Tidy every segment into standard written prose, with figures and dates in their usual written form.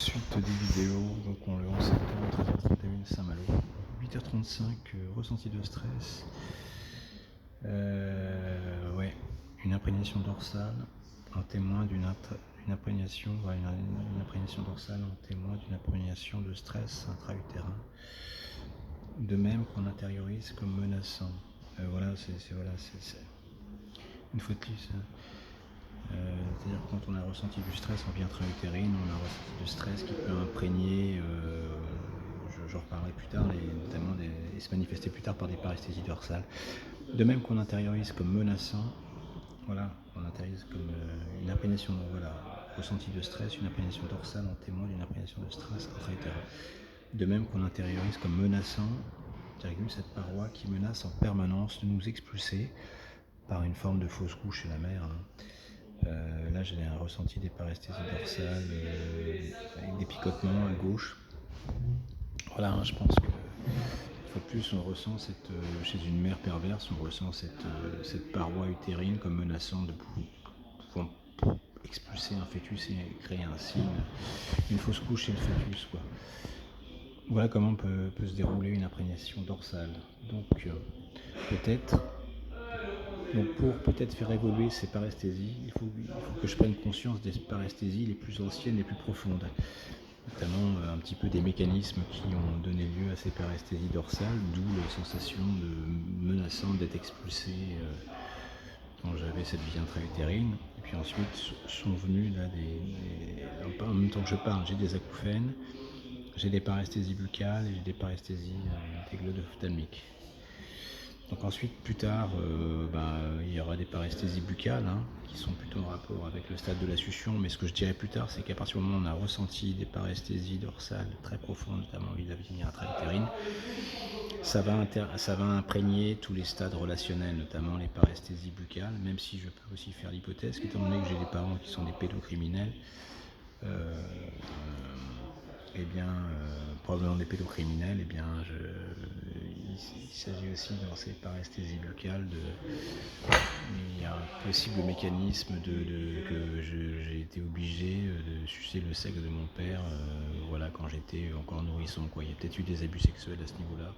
Suite des vidéos, donc on le 11 septembre, 13h31, Saint-Malo, 8h35, ressenti de stress, ouais, une imprégnation dorsale, un témoin d'une imprégnation, une imprégnation dorsale, un témoin d'une imprégnation de stress intra-utérin, de même qu'on intériorise comme menaçant. Voilà, c'est une fois de plus. C'est-à-dire que quand on a ressenti du stress en vie intra-utérine, on a ressenti du stress qui peut imprégner, j'en reparlerai plus tard, et se manifester plus tard par des paresthésies dorsales. De même qu'on intériorise comme menaçant, voilà, on intériorise comme une imprégnation, voilà, ressenti de stress, une imprégnation dorsale en témoin d'une imprégnation de stress intra-utérin. De même qu'on intériorise comme menaçant, cette paroi qui menace en permanence de nous expulser par une forme de fausse couche chez la mère. Là, j'ai un ressenti des paresthésies dorsales avec des picotements à gauche. Voilà, je pense que une fois de plus, on ressent chez une mère perverse, on ressent cette paroi utérine comme menaçant de pouvoir expulser un fœtus et créer ainsi une fausse couche chez le fœtus, quoi. Voilà comment peut se dérouler une imprégnation dorsale. Donc, pour peut-être faire évoluer ces paresthésies, il faut que je prenne conscience des paresthésies les plus anciennes, les plus profondes, notamment un petit peu des mécanismes qui ont donné lieu à ces paresthésies dorsales, d'où la sensation de menaçante d'être expulsé quand j'avais cette vie intra-utérine. Et puis ensuite sont venus là en même temps que je parle, j'ai des acouphènes, j'ai des paresthésies buccales et j'ai des paresthésies ophtalmiques. Donc ensuite, plus tard, il y aura des paresthésies buccales qui sont plutôt en rapport avec le stade de la succion. Mais ce que je dirais plus tard, c'est qu'à partir du moment où on a ressenti des paresthésies dorsales très profondes, notamment la vie intra-utérine, ça va imprégner tous les stades relationnels, notamment les paresthésies buccales, même si je peux aussi faire l'hypothèse qu'étant donné que j'ai des parents qui sont des pédocriminels, probablement des pédocriminels, il s'agit aussi dans ces paresthésies buccales il y a un possible mécanisme que j'ai été obligé de sucer le sexe de mon père, quand j'étais encore nourrisson, quoi. Il y a peut-être eu des abus sexuels à ce niveau-là.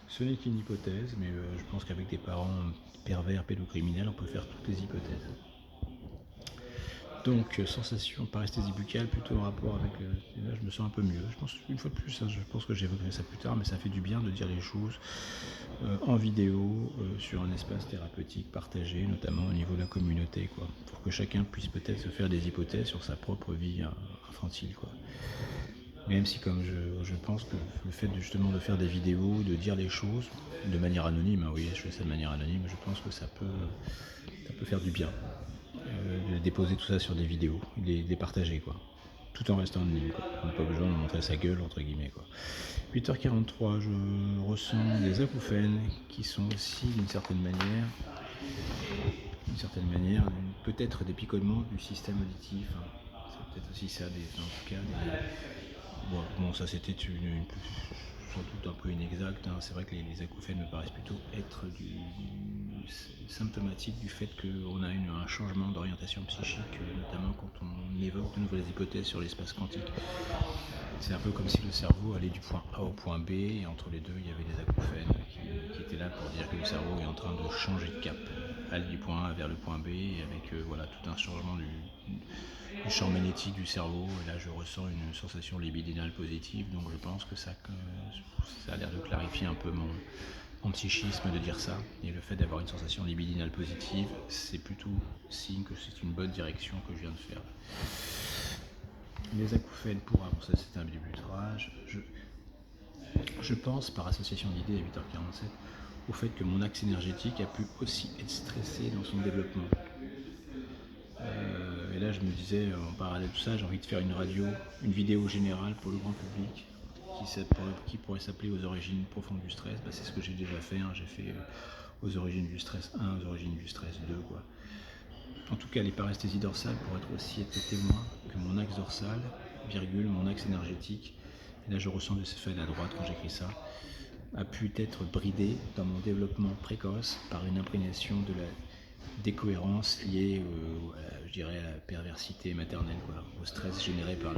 Ce n'est qu'une hypothèse, mais je pense qu'avec des parents pervers pédocriminels, on peut faire toutes les hypothèses. Donc, sensation paresthésie buccale plutôt en rapport avec là, je me sens un peu mieux. Je pense, une fois de plus, je pense que j'évoquerai ça plus tard, mais ça fait du bien de dire les choses en vidéo, sur un espace thérapeutique partagé, notamment au niveau de la communauté, quoi, pour que chacun puisse peut-être se faire des hypothèses sur sa propre vie infantile, quoi. Même si, comme je pense que le fait justement de faire des vidéos, de dire les choses de manière anonyme, oui, je fais ça de manière anonyme, je pense que ça peut faire du bien. De déposer tout ça sur des vidéos, de les partager, quoi, tout en restant anonyme, quoi. On n'a pas besoin de montrer sa gueule, entre guillemets, quoi. 8h43, je ressens des acouphènes qui sont aussi d'une certaine manière, peut-être des picotements du système auditif. C'est peut-être aussi ça, en tout cas, bon, ça c'était sans doute un peu inexact. C'est vrai que les acouphènes me paraissent plutôt être symptomatique du fait qu'on a un changement d'orientation psychique, notamment quand on évoque de nouvelles hypothèses sur l'espace quantique. C'est un peu comme si le cerveau allait du point A au point B, et entre les deux, il y avait des acouphènes qui étaient là pour dire que le cerveau est en train de changer de cap, aller du point A vers le point B, avec tout un changement du champ magnétique du cerveau. Et là, je ressens une sensation libidinale positive, donc je pense que ça a l'air de clarifier un peu mon psychisme de dire ça. Et le fait d'avoir une sensation libidinale positive, c'est plutôt signe que c'est une bonne direction que je viens de faire. Les acouphènes pour avancer, c'est un débutrage. Je pense, par association d'idées à 8h47, au fait que mon axe énergétique a pu aussi être stressé dans son développement. Et là, je me disais, en parallèle de tout ça, j'ai envie de faire une vidéo générale pour le grand public, qui pourrait s'appeler aux origines profondes du stress. C'est ce que j'ai déjà fait. J'ai fait aux origines du stress 1, aux origines du stress 2, quoi. En tout cas, les paresthésies dorsales pourraient aussi être témoins que mon axe dorsal, mon axe énergétique, et là je ressens de ce fait à droite quand j'écris ça, a pu être bridé dans mon développement précoce par une imprégnation de la décohérence liée à la perversité maternelle, quoi, au stress généré par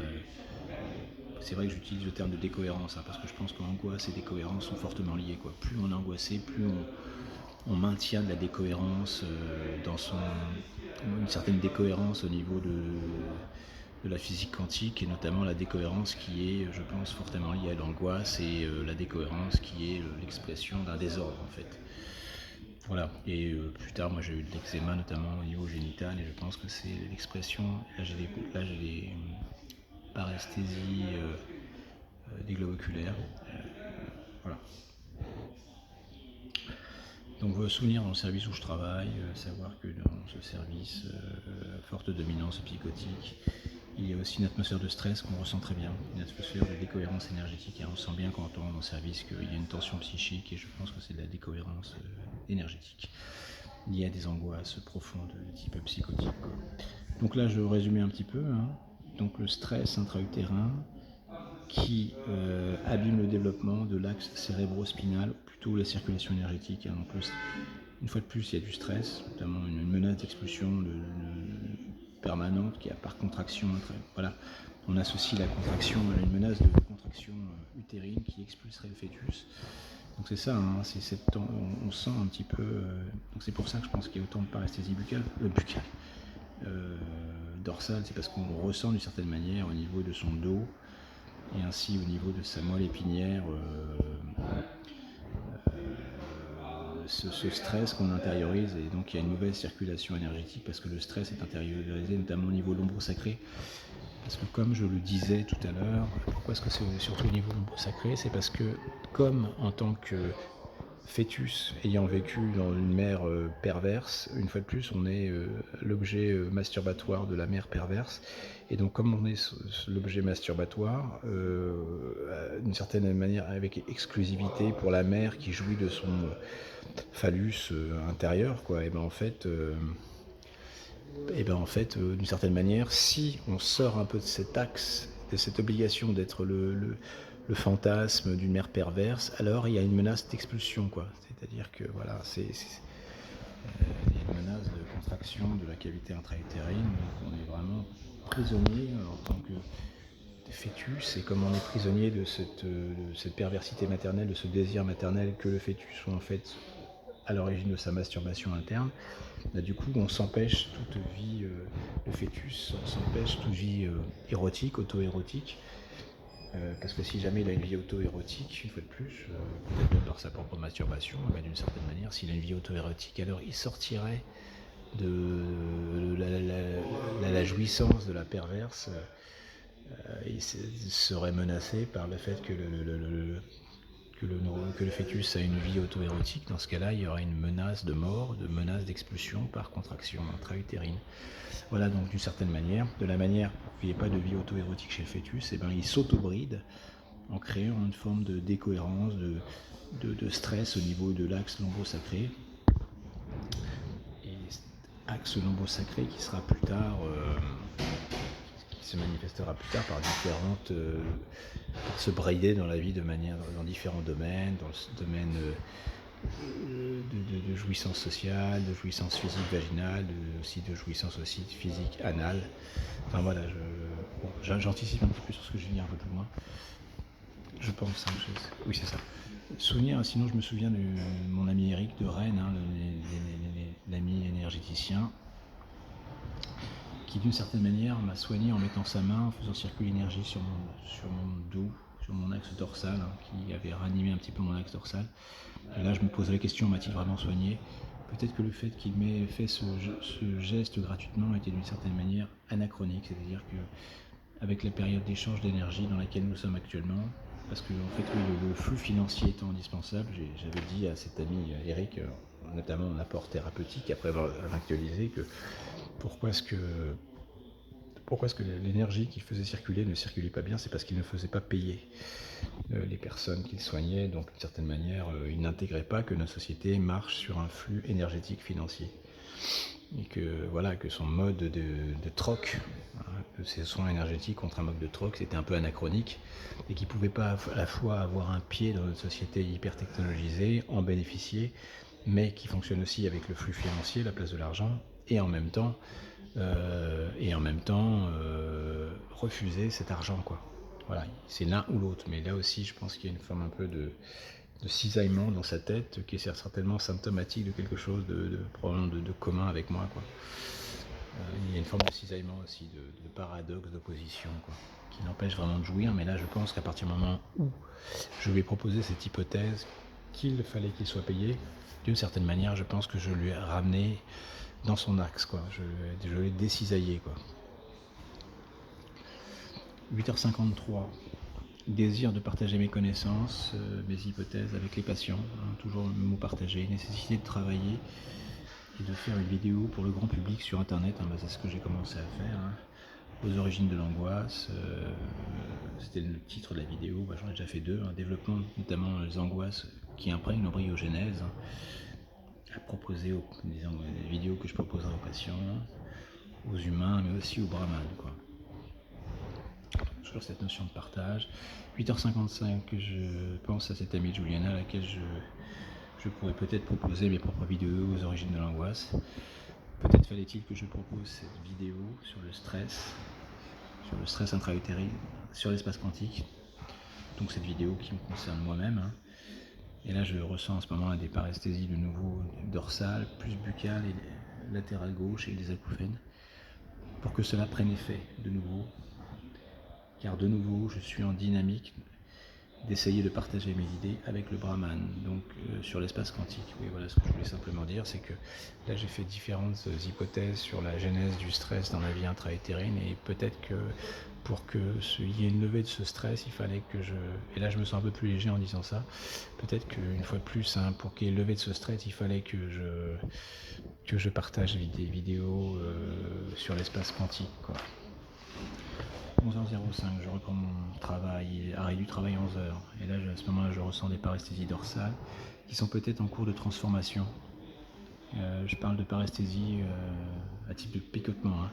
c'est vrai que j'utilise le terme de décohérence, hein, parce que je pense qu'angoisse et décohérence sont fortement liés, quoi. Plus on est angoissé, plus on maintient de la décohérence une certaine décohérence au niveau de la physique quantique, et notamment la décohérence qui est, je pense, fortement liée à l'angoisse, et la décohérence qui est l'expression d'un désordre, en fait. Voilà, et plus tard, moi j'ai eu de l'eczéma, notamment au niveau génital, et je pense que c'est l'expression, là j'ai des paresthésies des globes oculaires. Voilà. Donc, souvenir dans le service où je travaille, savoir que dans ce service, forte dominance psychotique, il y a aussi une atmosphère de stress qu'on ressent très bien, une atmosphère de décohérence énergétique, et on sent bien quand on est en service qu'il y a une tension psychique, et je pense que c'est de la décohérence énergétique liée à des angoisses profondes de type psychotique, quoi. Donc là, je résumais un petit peu, hein. Donc le stress intra-utérin qui abîme le développement de l'axe cérébro-spinal, ou plutôt la circulation énergétique, hein. Donc une fois de plus, il y a du stress, notamment une menace d'expulsion permanente qui a par contraction. Voilà, on associe la contraction à une menace de contraction utérine qui expulserait le fœtus. Donc c'est ça, hein, on sent un petit peu. Donc c'est pour ça que je pense qu'il y a autant de paresthésie buccale, dorsale, c'est parce qu'on ressent d'une certaine manière au niveau de son dos et ainsi au niveau de sa moelle épinière ce stress qu'on intériorise, et donc il y a une mauvaise circulation énergétique parce que le stress est intériorisé notamment au niveau lombo-sacré. Parce que comme je le disais tout à l'heure, pourquoi est-ce que c'est surtout au niveau lombo-sacré? C'est parce que comme en tant que fœtus ayant vécu dans une mère perverse, une fois de plus on est l'objet masturbatoire de la mère perverse, et donc comme on est l'objet masturbatoire d'une certaine manière avec exclusivité pour la mère qui jouit de son phallus intérieur, quoi, et ben en fait d'une certaine manière, si on sort un peu de cet axe, de cette obligation d'être le fantasme d'une mère perverse, alors il y a une menace d'expulsion, quoi. C'est-à-dire que voilà, il y a une menace de contraction de la cavité intra-utérine, donc on est vraiment prisonnier en tant que fœtus, et comme on est prisonnier de cette perversité maternelle, de ce désir maternel que le fœtus soit en fait à l'origine de sa masturbation interne, là, du coup on s'empêche toute vie, le fœtus s'empêche toute vie érotique, auto-érotique, parce que si jamais il a une vie auto-érotique, une fois de plus, peut-être même par sa propre masturbation, mais d'une certaine manière, s'il a une vie auto-érotique, alors il sortirait de la jouissance de la perverse, il serait menacé par le fait que le fœtus a une vie auto-érotique. Dans ce cas-là, il y aura une menace de mort, de menace d'expulsion par contraction intra-utérine. Voilà, donc d'une certaine manière, de la manière pour qu'il n'y ait pas de vie auto-érotique chez le fœtus, il s'auto-bride en créant une forme de décohérence, de stress au niveau de l'axe lombo-sacré. Et axe lombo-sacré qui sera plus tard... se manifestera plus tard par différentes, par se brider dans la vie dans différents domaines, dans le domaine de jouissance sociale, de jouissance physique vaginale, aussi de jouissance aussi physique anale. Enfin voilà, j'anticipe un petit peu sur ce que je vais dire un peu plus loin. Je pense, hein, oui c'est ça. Souvenir, sinon je me souviens de mon ami Eric de Rennes, hein, l'ami énergéticien, qui d'une certaine manière m'a soigné en mettant sa main, en faisant circuler l'énergie sur mon dos, sur mon axe dorsal, hein, qui avait ranimé un petit peu mon axe dorsal. Et là je me posais la question, m'a-t-il vraiment soigné? Peut-être que le fait qu'il m'ait fait ce geste gratuitement était d'une certaine manière anachronique, c'est-à-dire qu'avec la période d'échange d'énergie dans laquelle nous sommes actuellement, parce que en fait oui, le flux financier étant indispensable, j'avais dit à cet ami Eric, notamment en apport thérapeutique, après avoir actualisé, que pourquoi est-ce que l'énergie qu'il faisait circuler ne circulait pas bien? C'est parce qu'il ne faisait pas payer les personnes qu'il soignait, donc d'une certaine manière, il n'intégrait pas que notre société marche sur un flux énergétique financier. Et que voilà, que son mode de troc, hein, que ses soins énergétiques contre un mode de troc, c'était un peu anachronique, et qu'il ne pouvait pas à la fois avoir un pied dans notre société hyper technologisée, en bénéficier, mais qui fonctionne aussi avec le flux financier, la place de l'argent, et en même temps refuser cet argent, quoi. c'est l'un ou l'autre. Mais là aussi, je pense qu'il y a une forme un peu de cisaillement dans sa tête qui est certainement symptomatique de quelque chose probablement de commun avec moi, quoi. Il y a une forme de cisaillement aussi, de paradoxe, d'opposition, quoi, qui l'empêche vraiment de jouir. Mais là, je pense qu'à partir du moment où je lui ai proposé cette hypothèse qu'il fallait qu'il soit payé, d'une certaine manière, je pense que je lui ai ramené dans son axe, quoi. Je l'ai décisaillé, quoi. 8h53. Désir de partager mes connaissances, mes hypothèses avec les patients, hein, toujours le mot partagé, nécessité de travailler et de faire une vidéo pour le grand public sur internet, hein, c'est ce que j'ai commencé à faire, hein, aux origines de l'angoisse, c'était le titre de la vidéo, j'en ai déjà fait deux, un développement notamment les angoisses qui imprègnent l'embryogenèse, à proposer des vidéos que je proposerai aux patients, aux humains, mais aussi aux brahmanes, quoi. Sur cette notion de partage. 8h55, je pense à cette amie Juliana à laquelle je pourrais peut-être proposer mes propres vidéos aux origines de l'angoisse. Peut-être fallait-il que je propose cette vidéo sur le stress intra-utérine, sur l'espace quantique. Donc cette vidéo qui me concerne moi-même, hein. Et là, je ressens en ce moment des paresthésies de nouveau dorsales, plus buccales et latérales gauche et des acouphènes. Pour que cela prenne effet de nouveau, car de nouveau, je suis en dynamique d'essayer de partager mes idées avec le Brahman, donc sur l'espace quantique. Oui, voilà ce que je voulais simplement dire, c'est que là j'ai fait différentes hypothèses sur la genèse du stress dans la vie intra-utérine, et peut-être que pour qu'il y ait une levée de ce stress, il fallait que et là je me sens un peu plus léger en disant ça, peut-être qu'une fois de plus, hein, pour qu'il y ait une levée de ce stress, il fallait que je partage des vidéos sur l'espace quantique, quoi. 11h05, je reprends mon travail, arrêt du travail 11h. Et là, à ce moment-là, je ressens des paresthésies dorsales qui sont peut-être en cours de transformation. Je parle de paresthésie à type de picotement, hein.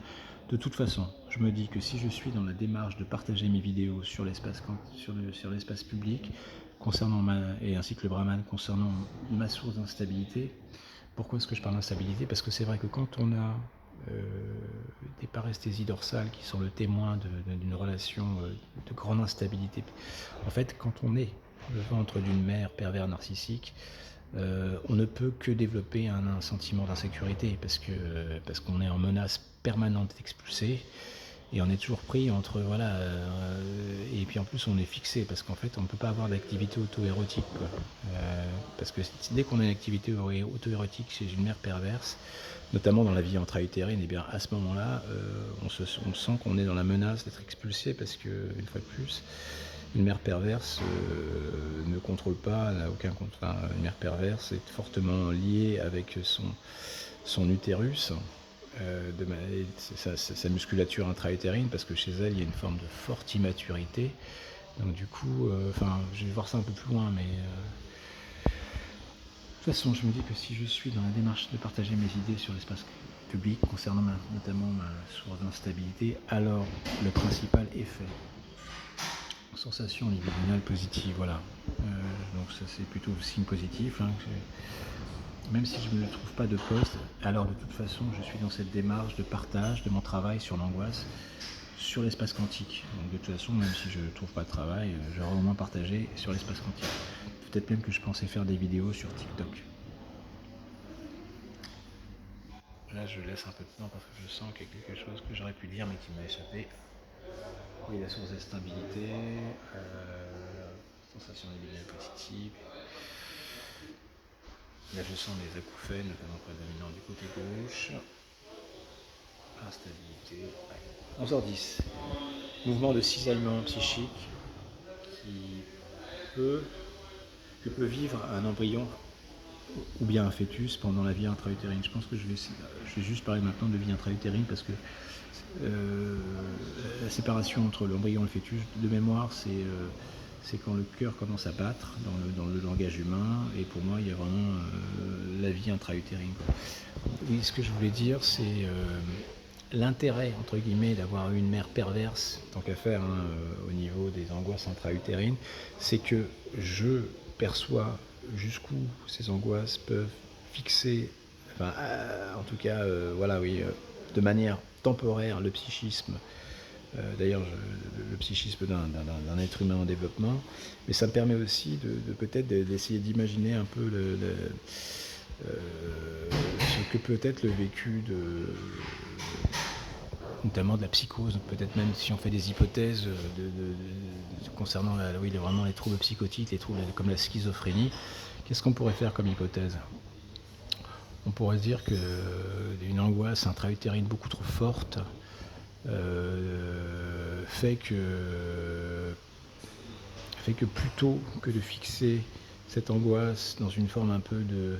De toute façon, je me dis que si je suis dans la démarche de partager mes vidéos sur l'espace public, et ainsi que le Brahman concernant ma source d'instabilité, pourquoi est-ce que je parle d'instabilité? Parce que c'est vrai que quand on a des paresthésies dorsales qui sont le témoin d'une relation de grande instabilité. En fait, quand on est le ventre d'une mère pervers narcissique, on ne peut que développer un sentiment d'insécurité parce qu'on est en menace permanente d'expulser, et on est toujours pris entre et puis en plus on est fixé parce qu'en fait on ne peut pas avoir d'activité auto-érotique, quoi. Parce que dès qu'on a une activité auto-érotique chez une mère perverse, notamment dans la vie intra-utérine, et bien à ce moment-là on sent qu'on est dans la menace d'être expulsé, parce que une fois de plus, une mère perverse ne contrôle pas, n'a aucun contrôle. Une mère perverse est fortement liée avec son utérus, sa musculature intra-utérine, parce que chez elle il y a une forme de forte immaturité. Donc du coup, je vais voir ça un peu plus loin, mais de toute façon, je me dis que si je suis dans la démarche de partager mes idées sur l'espace public concernant notamment ma source d'instabilité, alors le principal est fait. Sensation libidinale positive, voilà. Donc ça c'est plutôt le signe positif, hein. Même si je ne trouve pas de poste, alors de toute façon je suis dans cette démarche de partage de mon travail sur l'angoisse sur l'espace quantique. Donc de toute façon, même si je ne trouve pas de travail, j'aurai au moins partagé sur l'espace quantique. Peut-être même que je pensais faire des vidéos sur TikTok. Là je laisse un peu de temps parce que je sens qu'il y a quelque chose que j'aurais pu dire mais qui m'a échappé. Oui, la source d'instabilité, sensation libidinale positive. Là je sens les acouphènes, notamment prédominants du côté gauche. Instabilité. 11h10. Mouvement de cisaillement psychique que peut vivre un embryon ou bien un fœtus pendant la vie intra-utérine. Je pense que je vais juste parler maintenant de vie intra-utérine, parce que la séparation entre l'embryon et le fœtus, de mémoire, c'est quand le cœur commence à battre dans le langage humain, et pour moi il y a vraiment la vie intra-utérine. Et ce que je voulais dire, c'est l'intérêt entre guillemets d'avoir une mère perverse, tant qu'à faire, hein, au niveau des angoisses intra-utérines, c'est que je perçois jusqu'où ces angoisses peuvent fixer, en tout cas de manière temporaire le psychisme D'ailleurs le psychisme d'un être humain en développement, mais ça me permet aussi de peut-être d'essayer d'imaginer un peu ce que peut être le vécu notamment de la psychose, peut-être même si on fait des hypothèses concernant vraiment les troubles psychotiques, les troubles comme la schizophrénie. Qu'est-ce qu'on pourrait faire comme hypothèse? On pourrait se dire qu'une angoisse intra-utérine beaucoup trop forte fait que plutôt que de fixer cette angoisse dans une forme un peu de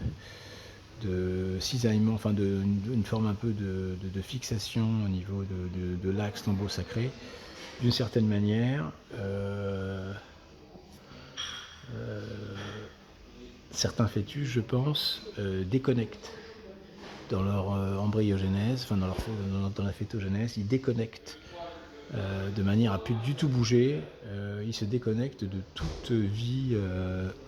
cisaillement, enfin une forme un peu de fixation au niveau de l'axe lambeau-sacré, d'une certaine manière, certains fœtus, je pense, déconnectent dans leur embryogénèse, enfin dans la fœtogenèse, ils déconnectent de manière à plus du tout bouger, ils se déconnectent de toute vie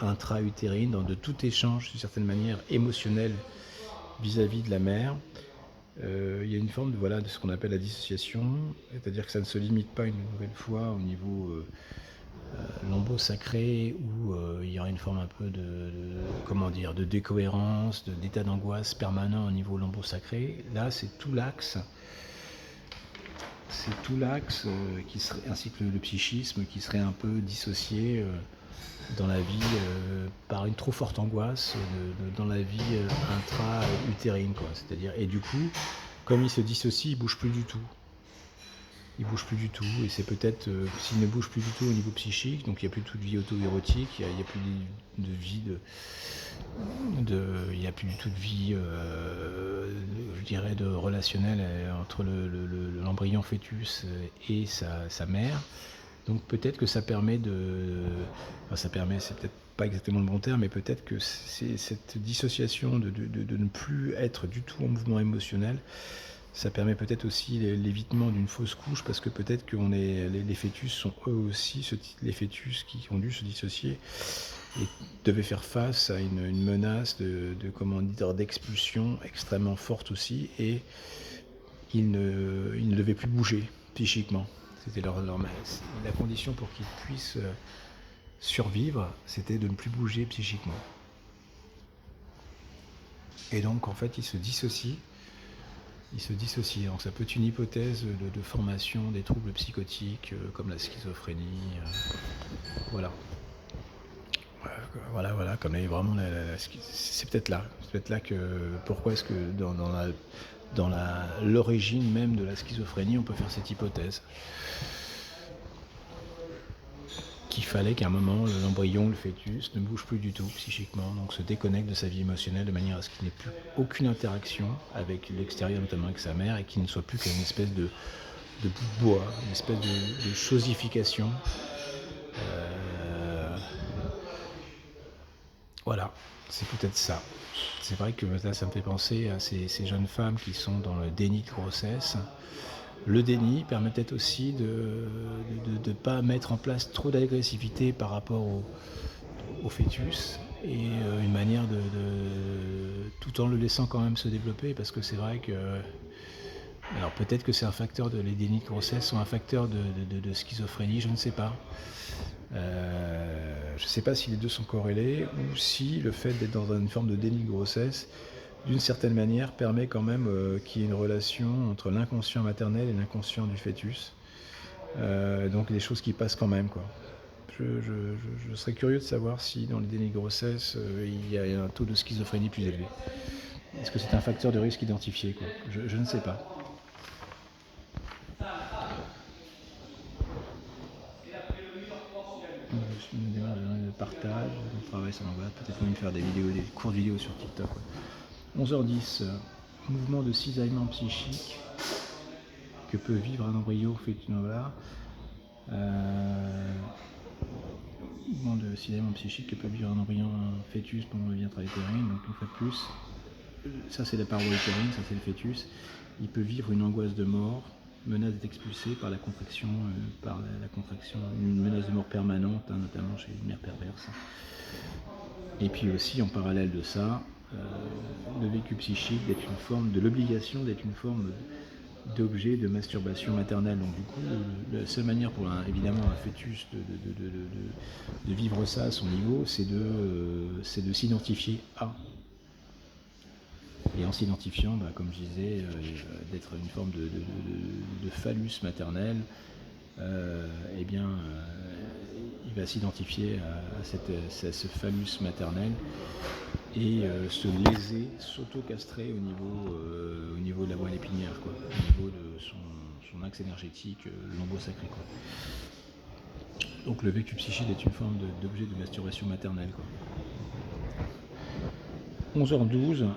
intra-utérine, de tout échange d'une certaine manière émotionnel vis-à-vis de la mère. Il y a une forme de ce qu'on appelle la dissociation, c'est-à-dire que ça ne se limite pas une nouvelle fois au niveau lambeau-sacré où il y aura une forme un peu de décohérence, d'état d'angoisse permanent au niveau lambeau-sacré. Là, c'est tout l'axe qui serait, ainsi que le psychisme, qui serait un peu dissocié dans la vie par une trop forte angoisse dans la vie intra-utérine, quoi. C'est-à-dire, et du coup, comme il se dissocie, il bouge plus du tout. Il bouge plus du tout, et c'est peut-être s'il ne bouge plus du tout au niveau psychique, donc il n'y a plus de vie auto-érotique, il n'y a plus de vie il n'y a plus du tout de vie, je dirais, de relationnel entre l'embryon fœtus et sa mère. Donc peut-être que ça permet c'est peut-être pas exactement le bon terme, mais peut-être que c'est cette dissociation de ne plus être du tout en mouvement émotionnel. Ça permet peut-être aussi l'évitement d'une fausse couche, parce que peut-être que les fœtus sont eux aussi, les fœtus qui ont dû se dissocier et devaient faire face à une menace d'expulsion extrêmement forte aussi, et ils ne devaient plus bouger psychiquement. C'était la condition pour qu'ils puissent survivre, c'était de ne plus bouger psychiquement. Et donc en fait ils se dissocient. Donc ça peut être une hypothèse de formation des troubles psychotiques comme la schizophrénie. Voilà. Voilà, comme vraiment c'est peut-être là que pourquoi est-ce que dans l'origine même de la schizophrénie, on peut faire cette hypothèse qu'il fallait qu'à un moment l'embryon, le fœtus, ne bouge plus du tout psychiquement, donc se déconnecte de sa vie émotionnelle de manière à ce qu'il n'ait plus aucune interaction avec l'extérieur, notamment avec sa mère, et qu'il ne soit plus qu'une espèce de bout de bois, une espèce de chosification. Voilà, c'est peut-être ça. C'est vrai que là, ça me fait penser à ces jeunes femmes qui sont dans le déni de grossesse. Le déni permet peut-être aussi de ne pas mettre en place trop d'agressivité par rapport au fœtus, et une manière tout en le laissant quand même se développer, parce que c'est vrai que alors peut-être que c'est un facteur les dénis de grossesse sont un facteur de schizophrénie, je ne sais pas. Je ne sais pas si les deux sont corrélés, ou si le fait d'être dans une forme de déni de grossesse, d'une certaine manière, permet quand même qu'il y ait une relation entre l'inconscient maternel et l'inconscient du fœtus. Donc des choses qui passent quand même, quoi. Je serais curieux de savoir si dans les dénis de grossesse, il y a un taux de schizophrénie plus élevé. Est-ce que c'est un facteur de risque identifié, quoi? Je ne sais pas. Une démarche de partage, de travail, ça m'envoie. Peut-être même faire des courtes vidéos sur TikTok. 11h10, mouvement de cisaillement psychique que peut vivre un embryo fœtus. Mouvement de cisaillement psychique que peut vivre un embryon fœtus pendant le vie intra-utérine. Donc une fois de plus, ça c'est la paroi utérine, ça c'est le fœtus. Il peut vivre une angoisse de mort, menace d'être expulsé par la contraction, une menace de mort permanente, notamment chez une mère perverse. Et puis aussi en parallèle de ça, le vécu psychique d'être une forme de l'obligation d'être une forme d'objets de masturbation maternelle. Donc du coup, la seule manière pour évidemment un fœtus de vivre ça à son niveau, c'est de s'identifier à. Et en s'identifiant, comme je disais, d'être une forme de phallus maternel, eh bien, il va s'identifier à ce phallus maternel et se léser, s'auto-castrer au niveau de la moelle épinière, quoi, au niveau de son axe énergétique, le lambeau sacré, quoi. Donc le vécu psychique est une forme d'objet de masturbation maternelle, quoi. 11h12,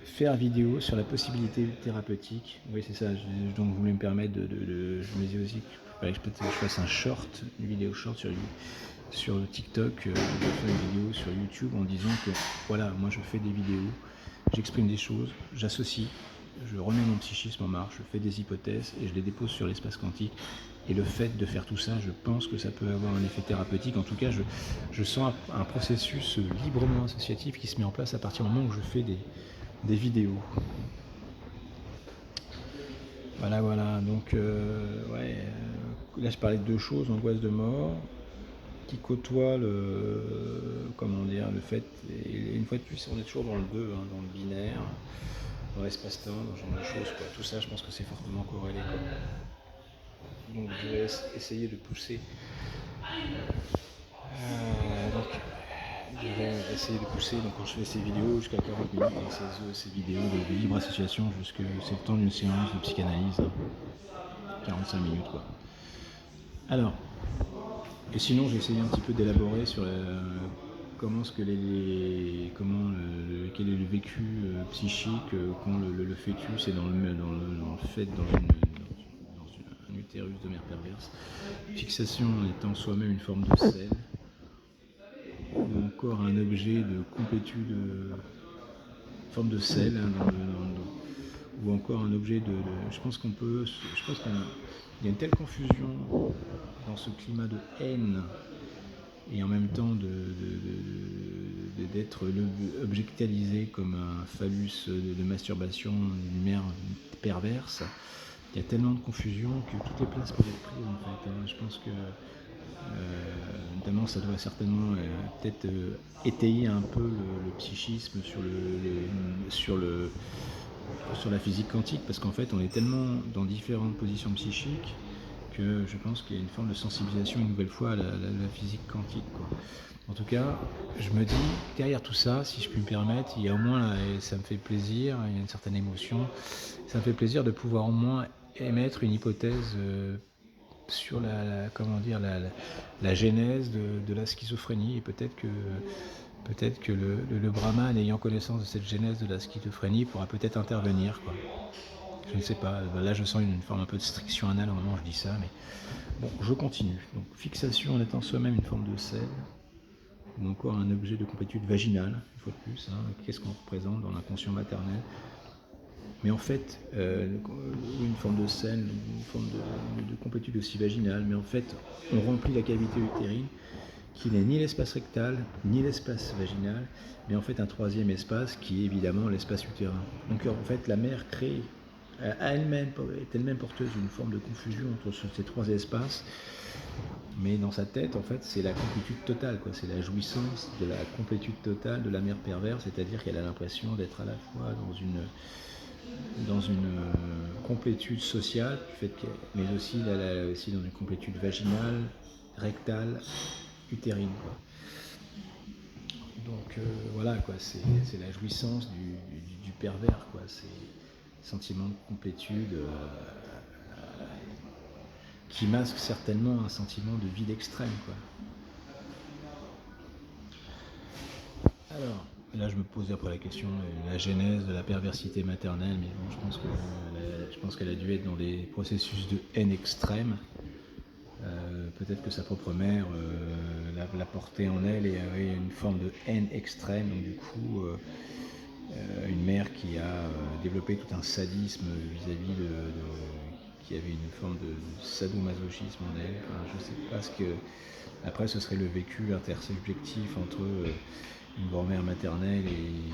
faire vidéo sur la possibilité thérapeutique. Oui, c'est ça, donc je voulais me permettre je me disais aussi qu'il fallait que je fasse un short, une vidéo short sur le TikTok, je fais une vidéo sur YouTube en disant que voilà, moi je fais des vidéos, j'exprime des choses, j'associe, je remets mon psychisme en marche, je fais des hypothèses et je les dépose sur l'espace quantique. Et le fait de faire tout ça, je pense que ça peut avoir un effet thérapeutique. En tout cas, je sens un processus librement associatif qui se met en place à partir du moment où je fais des vidéos. Voilà. Donc, là je parlais de deux choses, angoisse de mort, qui côtoie le fait, et une fois de plus, on est toujours dans le deux, dans le binaire, dans l'espace-temps, dans ce genre de choses, quoi. Tout ça, je pense que c'est fortement corrélé, quoi. Donc je vais essayer de pousser. Donc quand je fais ces vidéos jusqu'à 40 minutes, donc ces vidéos de libre association, c'est le temps d'une séance de psychanalyse, 45 minutes, quoi. Alors, et sinon j'ai essayé un petit peu d'élaborer sur quel est le vécu psychique quand le fœtus est dans un utérus de mère perverse. Fixation étant soi-même une forme de sel, ou encore un objet de complétude, forme de sel, dans le dos, ou encore un objet je pense qu'il y a une telle confusion dans ce climat de haine et en même temps d'être objectalisé comme un phallus de masturbation d'une mère perverse. Il y a tellement de confusion que toutes les places peuvent être prises, en fait. Je pense que notamment ça doit certainement peut-être étayer un peu le psychisme sur la physique quantique, parce qu'en fait on est tellement dans différentes positions psychiques que je pense qu'il y a une forme de sensibilisation une nouvelle fois à la physique quantique, quoi. En tout cas, je me dis, derrière tout ça, si je puis me permettre, il y a au moins, et ça me fait plaisir, il y a une certaine émotion, ça me fait plaisir de pouvoir au moins émettre une hypothèse sur la genèse de la schizophrénie, et peut-être que le Brahman, ayant connaissance de cette genèse de la schizophrénie, pourra peut-être intervenir, quoi. Je ne sais pas, là je sens une forme un peu de striction anale au moment où je dis ça, mais bon, je continue. Donc fixation en étant soi-même une forme de sel, ou encore un objet de complétude vaginale, une fois de plus, qu'est-ce qu'on représente dans l'inconscient maternel. Mais en fait, une forme de sel, une forme de complétude aussi vaginale, mais en fait, on remplit la cavité utérine, qui n'est ni l'espace rectal, ni l'espace vaginal, mais en fait un troisième espace qui est évidemment l'espace utérin. Donc en fait, la mère crée est elle-même porteuse d'une forme de confusion entre ces trois espaces, mais dans sa tête, en fait, c'est la complétude totale, quoi. C'est la jouissance de la complétude totale de la mère perverse, c'est-à-dire qu'elle a l'impression d'être à la fois dans une complétude sociale, mais aussi dans une complétude vaginale, rectale, utérine, quoi. Donc voilà, quoi, c'est la jouissance du pervers, quoi. C'est le sentiment de complétude qui masque certainement un sentiment de vide extrême, quoi. Alors, là je me posais après la question de la genèse de la perversité maternelle, mais bon, je pense qu'elle a dû être dans des processus de haine extrême. Peut-être que sa propre mère l'a portée en elle et avait une forme de haine extrême, donc du coup une mère qui a développé tout un sadisme vis-à-vis qui avait une forme de sadomasochisme en elle. Enfin, je sais pas ce que. Après, ce serait le vécu intersubjectif entre une grand-mère maternelle et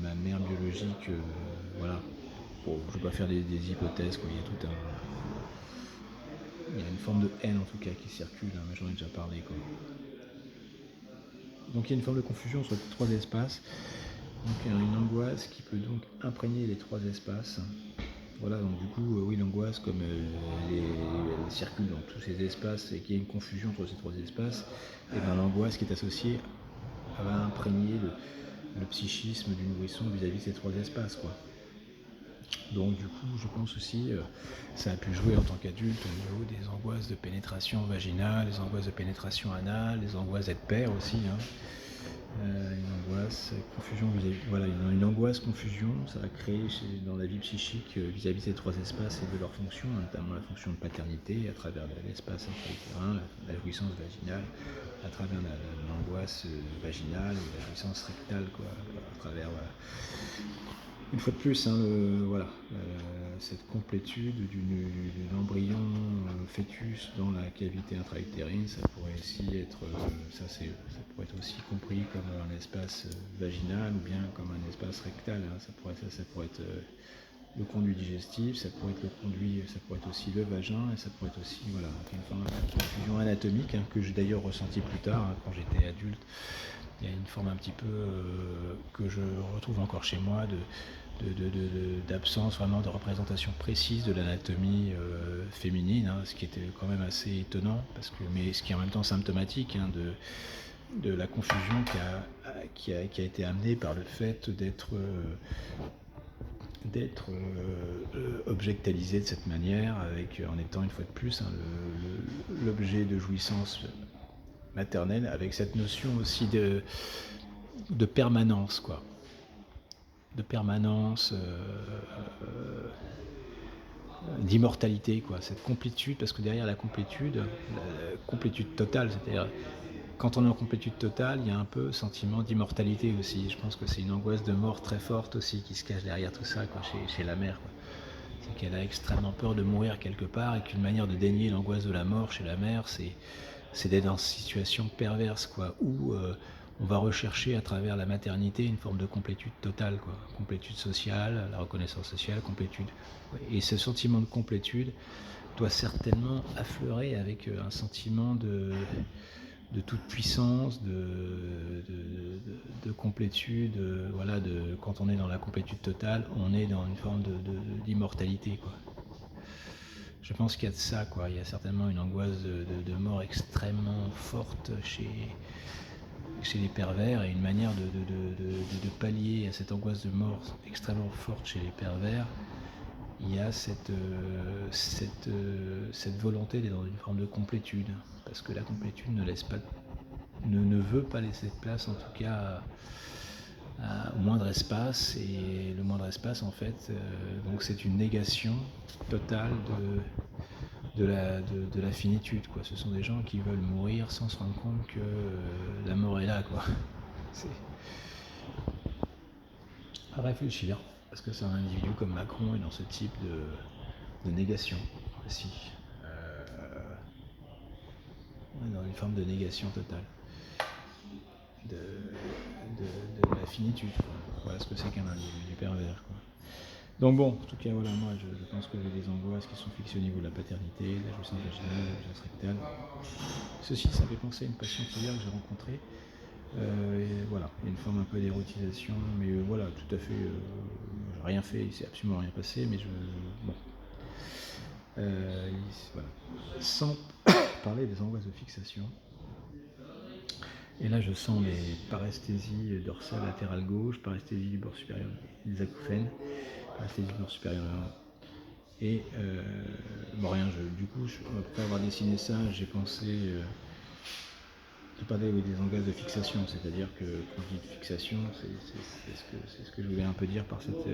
ma mère biologique, voilà. bon, je ne vais pas faire des hypothèses, quoi. Il y a une forme de haine en tout cas qui circule, hein, mais j'en ai déjà parlé, quoi. Donc il y a une forme de confusion entre les trois espaces, donc il y a une angoisse qui peut donc imprégner les trois espaces. Voilà, donc du coup, oui, l'angoisse, comme elle circule dans tous ces espaces et qu'il y a une confusion entre ces trois espaces, et bien l'angoisse qui est associée va imprégner le psychisme du nourrisson vis-à-vis de ces trois espaces, quoi. Donc du coup, je pense aussi, ça a pu jouer en tant qu'adulte au niveau des angoisses de pénétration vaginale, les angoisses de pénétration anale, les angoisses d'être père aussi, hein. Une angoisse, confusion vis-à-vis, voilà, une angoisse, confusion, ça va créer dans la vie psychique vis-à-vis de ces trois espaces et de leurs fonctions, notamment la fonction de paternité à travers l'espace intra-utérin, la jouissance vaginale, à travers l'angoisse vaginale et la jouissance rectale, quoi, à travers, voilà. Une fois de plus, hein, voilà, cette complétude d'un embryon fœtus dans la cavité intra-utérine, ça pourrait aussi être, ça pourrait être aussi compris comme un espace vaginal ou bien comme un espace rectal, hein. Ça pourrait être le conduit digestif, ça pourrait être le conduit, ça pourrait être aussi le vagin, et ça pourrait être aussi, voilà, une forme de confusion anatomique, hein, que j'ai d'ailleurs ressenti plus tard, hein, quand j'étais adulte. Il y a une forme un petit peu que je retrouve encore chez moi d'absence vraiment de représentation précise de l'anatomie féminine, hein, ce qui était quand même assez étonnant, mais ce qui est en même temps symptomatique, hein, de la confusion qui a été amenée par le fait d'être objectalisé de cette manière, en étant une fois de plus, hein, l'objet de jouissance maternelle, avec cette notion aussi de permanence, quoi. De permanence, d'immortalité, quoi. Cette complétude, parce que derrière la complétude totale, c'est-à-dire quand on est en complétude totale, il y a un peu sentiment d'immortalité aussi. Je pense que c'est une angoisse de mort très forte aussi qui se cache derrière tout ça, quoi, chez la mère, quoi. C'est qu'elle a extrêmement peur de mourir quelque part, et qu'une manière de dénier l'angoisse de la mort chez la mère, c'est d'être dans une situation perverse, quoi, où on va rechercher à travers la maternité une forme de complétude totale, quoi. Complétude sociale, la reconnaissance sociale, complétude. Et ce sentiment de complétude doit certainement affleurer avec un sentiment de toute puissance, de complétude, voilà, quand on est dans la complétude totale, on est dans une forme d'immortalité, quoi. Je pense qu'il y a de ça, quoi. Il y a certainement une angoisse de mort extrêmement forte chez les pervers, et une manière de pallier à cette angoisse de mort extrêmement forte chez les pervers. Il y a cette volonté d'être dans une forme de complétude, parce que la complétude ne veut pas laisser de place, en tout cas, au moindre espace, et le moindre espace, en fait, donc c'est une négation totale de la finitude, quoi. Ce sont des gens qui veulent mourir sans se rendre compte que la mort est là, quoi. C'est à réfléchir, parce que c'est un individu comme Macron est dans ce type de négation aussi. On est dans une forme de négation totale de la finitude, quoi. Voilà ce que c'est qu'un individu pervers, quoi. Donc bon, en tout cas, voilà, moi je pense que j'ai des angoisses qui sont fixées au niveau de la paternité, de la jouissance vaginale, de la jouissance rectale. Ceci, ça fait penser à une patiente hier que j'ai rencontrée. Et voilà, il y a une forme un peu d'érotisation, mais voilà, tout à fait, j'ai rien fait, il s'est absolument rien passé, mais bon. Voilà. Sans parler des angoisses de fixation. Et là, je sens les paresthésies dorsale latérale gauche, paresthésie du bord supérieur des acouphènes, paresthésie du bord supérieur. Et bon, rien, du coup, après avoir dessiné ça, j'ai pensé de parler des angoisses de fixation, c'est-à-dire que quand je dis fixation, c'est ce que je voulais un peu dire par cette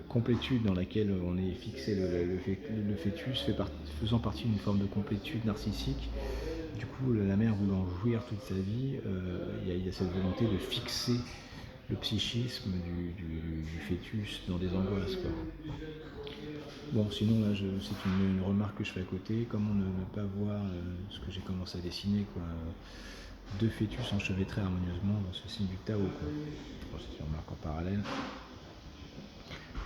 complétude dans laquelle on est fixé, le fœtus faisant partie d'une forme de complétude narcissique. Du coup, la mère voulant jouir toute sa vie, il y a cette volonté de fixer le psychisme du fœtus dans des angoisses, quoi. Bon, sinon, là, c'est une remarque que je fais à côté. Comment ne pas voir ce que j'ai commencé à dessiner, quoi. Deux fœtus enchevêtrés harmonieusement dans ce signe du Tao, quoi. Bon, c'est une remarque en parallèle.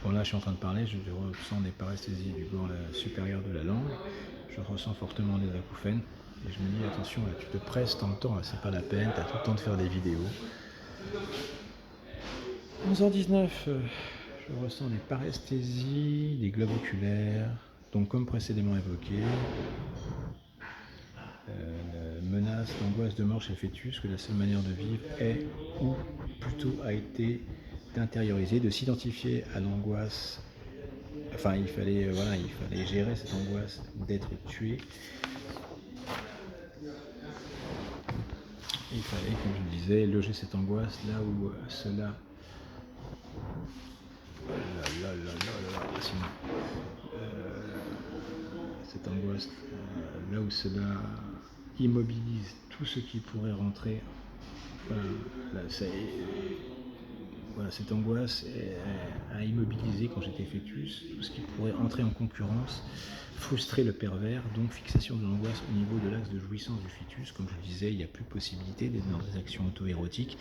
Bon, là je suis en train de parler, je ressens des paresthésies du bord supérieur de la langue, je ressens fortement des acouphènes, et je me dis attention, là tu te presses tant de temps, là c'est pas la peine, t'as tout le temps de faire des vidéos. 11h19, je ressens des paresthésies, des globes oculaires, donc comme précédemment évoqué, menace d'angoisse de mort chez le fœtus, que la seule manière de vivre est, ou plutôt a été d'intérioriser, de s'identifier à l'angoisse. Enfin, il fallait gérer cette angoisse d'être tué. Il fallait, comme je le disais, loger cette angoisse là où cela... cette angoisse là où cela immobilise tout ce qui pourrait rentrer. Cette angoisse a immobilisé quand j'étais fœtus tout ce qui pourrait entrer en concurrence, frustrer le pervers, donc fixation de l'angoisse au niveau de l'axe de jouissance du fœtus. Comme je le disais, il n'y a plus possibilité d'être dans des actions auto-érotiques.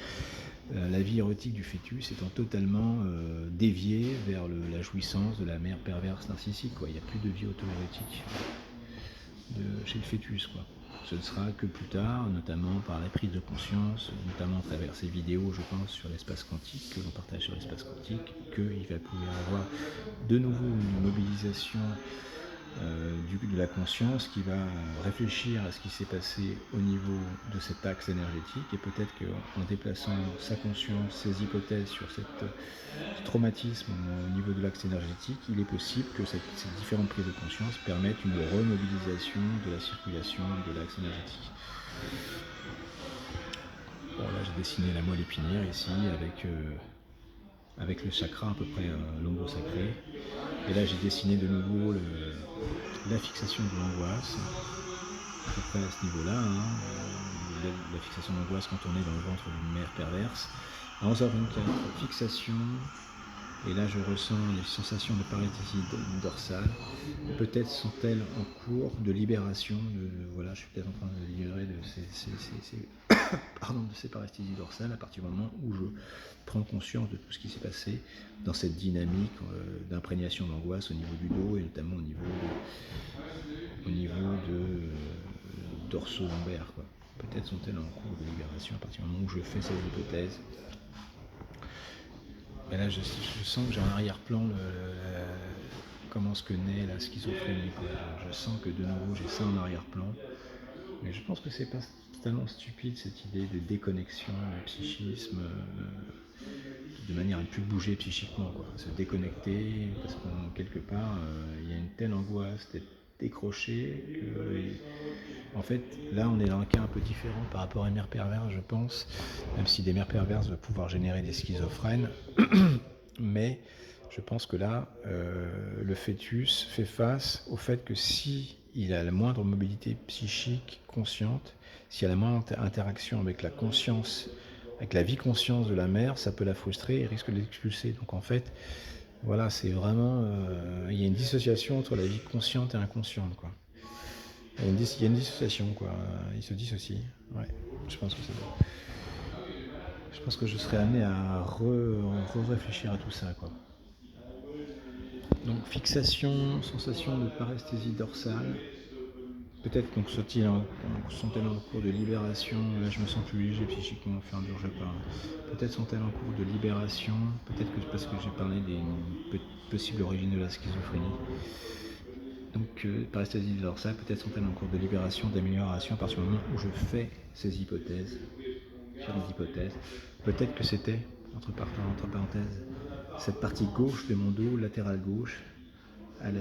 La vie érotique du fœtus étant totalement déviée vers la jouissance de la mère perverse narcissique. Il n'y a plus de vie auto-érotique chez le fœtus. Ce ne sera que plus tard, notamment par la prise de conscience, notamment à travers ces vidéos, je pense, sur l'espace quantique, que l'on partage sur l'espace quantique, qu'il va pouvoir avoir de nouveau une mobilisation de la conscience qui va réfléchir à ce qui s'est passé au niveau de cet axe énergétique, et peut-être qu'en déplaçant sa conscience, ses hypothèses sur ce traumatisme au niveau de l'axe énergétique, il est possible que ces différentes prises de conscience permettent une remobilisation de la circulation de l'axe énergétique. Bon, là j'ai dessiné la moelle épinière ici avec le chakra à peu près l'ombre sacré, et là j'ai dessiné de nouveau la fixation de l'angoisse à peu près à ce niveau là, la fixation d'angoisse quand on est dans le ventre d'une mère perverse. À 11h24, fixation, et là je ressens les sensations de paresthésie dorsale. Peut-être sont-elles en cours de libération, je suis peut-être en train de libérer de ces paresthésies dorsales à partir du moment où je prends conscience de tout ce qui s'est passé dans cette dynamique d'imprégnation d'angoisse au niveau du dos, et notamment au niveau de dorso-lombaire. Peut-être sont-elles en cours de libération à partir du moment où je fais ces hypothèses. Mais là, je sens que j'ai en arrière-plan comment ce que naît la schizophrénie. Je sens que de nouveau j'ai ça en arrière-plan. Mais je pense que c'est pas totalement stupide cette idée de déconnexion, du psychisme, de manière à ne plus bouger psychiquement, se déconnecter, parce que quelque part, il y a une telle angoisse d'être décroché que, en fait, là on est dans un cas un peu différent par rapport à une mère perverse, je pense, même si des mères perverses doivent pouvoir générer des schizophrènes, mais je pense que là, le fœtus fait face au fait que si il a la moindre mobilité psychique consciente, s'il y a la moindre interaction avec la conscience, avec la vie conscience de la mère, ça peut la frustrer et risque de l'expulser. Donc en fait, voilà, c'est vraiment... il y a une dissociation entre la vie consciente et inconsciente, Il y a une dissociation, Ils se dissocient. Ouais, je pense que c'est bon. Je pense que je serai amené à réfléchir à tout ça, Donc fixation, sensation de paresthésie dorsale. Peut-être donc sont-elles en cours de libération. Là je me sens plus léger psychiquement au fur et à mesure que je parle. Peut-être sont-elles en cours de libération. Peut-être que parce que j'ai parlé des possibles origines de la schizophrénie. Donc paresthésie dorsale, peut-être sont-elles en cours de libération, d'amélioration à partir du moment où je fais ces hypothèses. Sur les hypothèses. Peut-être que c'était, entre parenthèses, cette partie gauche de mon dos, latérale gauche, à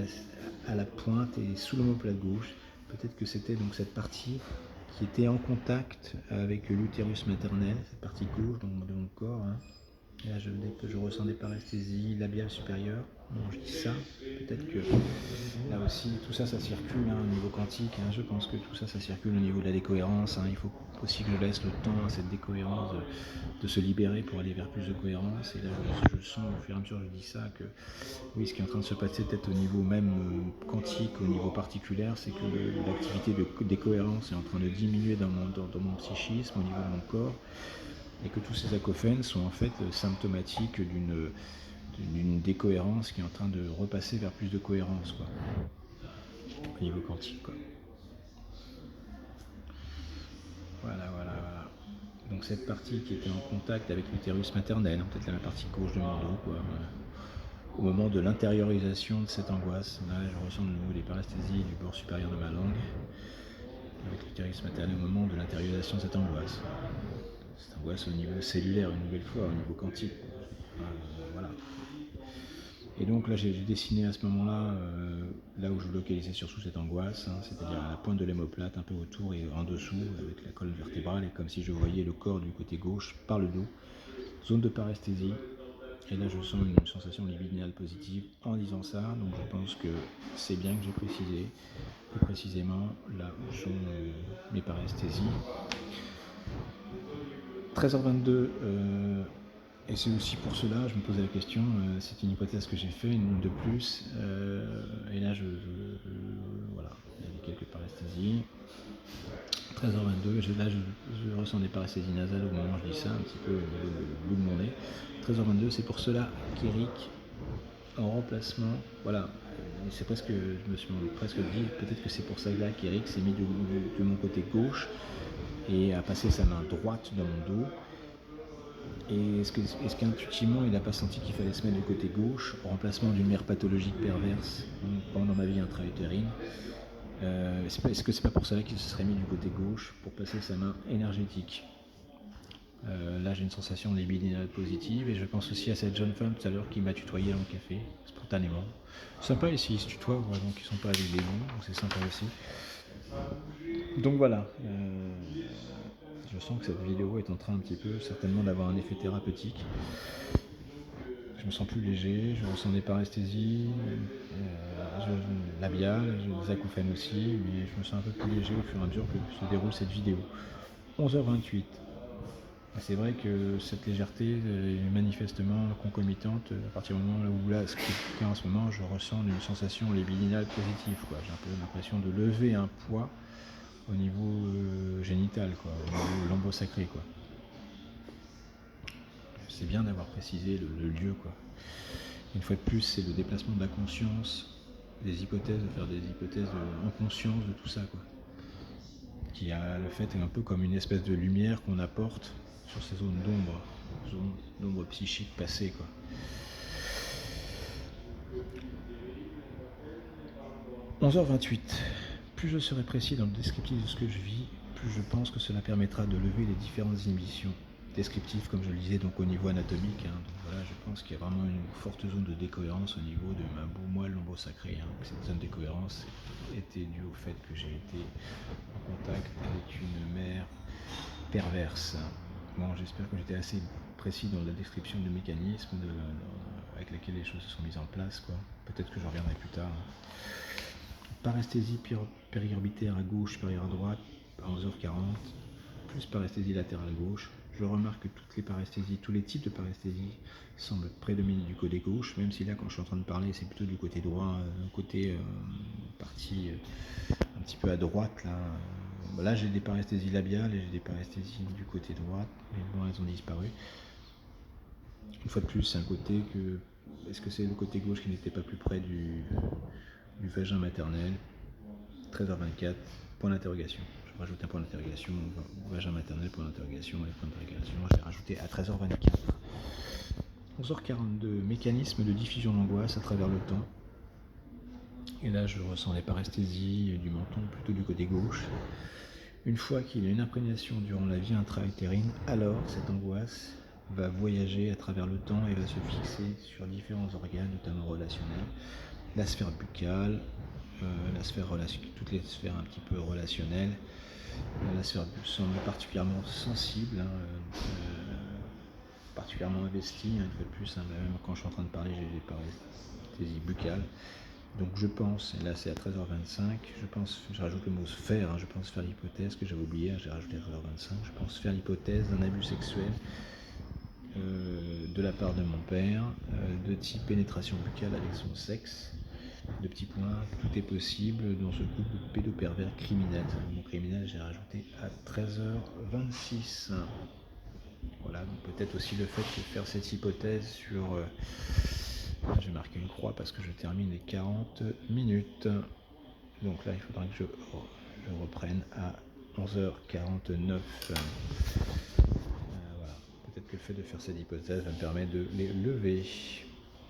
la pointe et sous l'omoplate gauche. Peut-être que c'était donc cette partie qui était en contact avec l'utérus maternel, cette partie gauche de mon corps. Et là, je ressens des paresthésies labiales supérieures. Bon, je dis ça, peut-être que là aussi, tout ça, ça circule au niveau quantique. Je pense que tout ça, ça circule au niveau de la décohérence. Il faut aussi que je laisse le temps à cette décohérence de se libérer pour aller vers plus de cohérence. Et là, je sens au fur et à mesure que je dis ça que oui, ce qui est en train de se passer peut-être au niveau même quantique, au niveau particulier, c'est que l'activité de décohérence est en train de diminuer dans mon psychisme, au niveau de mon corps. Et que tous ces acouphènes sont en fait symptomatiques d'une décohérence qui est en train de repasser vers plus de cohérence, quoi, au niveau quantique, quoi. Voilà. Donc cette partie qui était en contact avec l'utérus maternel, peut-être la partie gauche de mon dos, quoi. Au moment de l'intériorisation de cette angoisse, là je ressens de nouveau les paresthésies du bord supérieur de ma langue, avec l'utérus maternel au moment de l'intériorisation de cette angoisse. Cette angoisse au niveau cellulaire, une nouvelle fois, au niveau quantique. Voilà. Et donc là j'ai dessiné à ce moment-là, là où je localisais surtout cette angoisse, c'est-à-dire à la pointe de l'omoplate, un peu autour et en dessous, avec la colonne vertébrale, et comme si je voyais le corps du côté gauche par le dos. Zone de paresthésie. Et là je sens une sensation libidinale positive en disant ça, donc je pense que c'est bien que j'ai précisé, plus précisément là où sont mes paresthésies. 13h22, et c'est aussi pour cela, je me posais la question, c'est une hypothèse que j'ai fait, une ligne de plus, et là voilà, il y a quelques paresthésies. 13h22, là je ressens des paresthésies nasales au moment où je dis ça, un petit peu au bout de mon nez. 13h22, c'est pour cela qu'Eric, en remplacement, voilà, c'est presque, je me suis presque dit, peut-être que c'est pour ça là qu'Eric s'est mis de mon côté gauche et a passé sa main droite dans mon dos. Et est-ce qu'intuitivement il n'a pas senti qu'il fallait se mettre du côté gauche, en remplacement d'une mère pathologique perverse pendant ma vie intra-utérine? Est-ce que c'est pas pour cela qu'il se serait mis du côté gauche pour passer sa main énergétique? Là j'ai une sensation libidinale positive, et je pense aussi à cette jeune femme tout à l'heure qui m'a tutoyé dans le café, spontanément. Sympa ici, ils se tutoient, donc ils sont pas avec des noms, donc c'est sympa aussi. Donc voilà, je sens que cette vidéo est en train un petit peu certainement d'avoir un effet thérapeutique. Je me sens plus léger, je ressens des paresthésies labiales, des acouphènes aussi, mais je me sens un peu plus léger au fur et à mesure que se déroule cette vidéo. 11h28. C'est vrai que cette légèreté est manifestement concomitante à partir du moment où là, en ce moment, je ressens une sensation libidinale positive, quoi. J'ai un peu l'impression de lever un poids au niveau génital, quoi, au niveau lombo-sacré, quoi. C'est bien d'avoir précisé le lieu, quoi. Une fois de plus, c'est le déplacement de la conscience, des hypothèses, de faire des hypothèses en conscience de tout ça, quoi. Qui a le fait un peu comme une espèce de lumière qu'on apporte sur ces zones d'ombre psychique passées, quoi. « 11h28. Plus je serai précis dans le descriptif de ce que je vis, plus je pense que cela permettra de lever les différentes inhibitions. Descriptif, comme je le disais, donc au niveau anatomique. Donc voilà, je pense qu'il y a vraiment une forte zone de décohérence au niveau de ma moelle lombo-sacrée. Cette zone de décohérence était due au fait que j'ai été en contact avec une mère perverse. Bon, j'espère que j'étais assez précis dans la description du mécanisme avec lequel les choses se sont mises en place, quoi. Peut-être que je reviendrai plus tard. Paresthésie périorbitaire à gauche, supérieure à droite, à 11h40, plus paresthésie latérale gauche. Je remarque que toutes les paresthésies, tous les types de paresthésie semblent prédominer du côté gauche, même si là, quand je suis en train de parler, c'est plutôt du côté droit, côté partie un petit peu à droite. Là j'ai des paresthésies labiales et j'ai des paresthésies du côté droit, mais bon, elles ont disparu. Une fois de plus, c'est un côté que... Est-ce que c'est le côté gauche qui n'était pas plus près du vagin maternel? 13h24, point d'interrogation. Je rajoute un point d'interrogation, vagin maternel, point d'interrogation, et point d'interrogation, je l'ai rajouté à 13h24. 11h42, mécanisme de diffusion d'angoisse à travers le temps. Et là, je ressens les paresthésies du menton, plutôt du côté gauche. Une fois qu'il y a une imprégnation durant la vie intra-utérine, alors cette angoisse va voyager à travers le temps et va se fixer sur différents organes, notamment relationnels, la sphère buccale, toutes les sphères un petit peu relationnelles. La sphère buccale semble particulièrement sensible, particulièrement investie, une fois de plus, même quand je suis en train de parler, j'ai des paresthésies buccales. Donc je pense, et là c'est à 13h25, je rajoute le mot sphère, je pense faire l'hypothèse que j'avais oublié, j'ai rajouté à 13h25, je pense faire l'hypothèse d'un abus sexuel de la part de mon père, de type pénétration buccale avec son sexe. De petits points, tout est possible dans ce couple pédopervers criminel. Le mot criminel, j'ai rajouté à 13h26. Voilà, donc peut-être aussi le fait de faire cette hypothèse sur... je vais marquer une croix parce que je termine les 40 minutes. Donc là, il faudra que je reprenne à 11h49. Voilà. Peut-être que le fait de faire cette hypothèse va me permettre de les lever.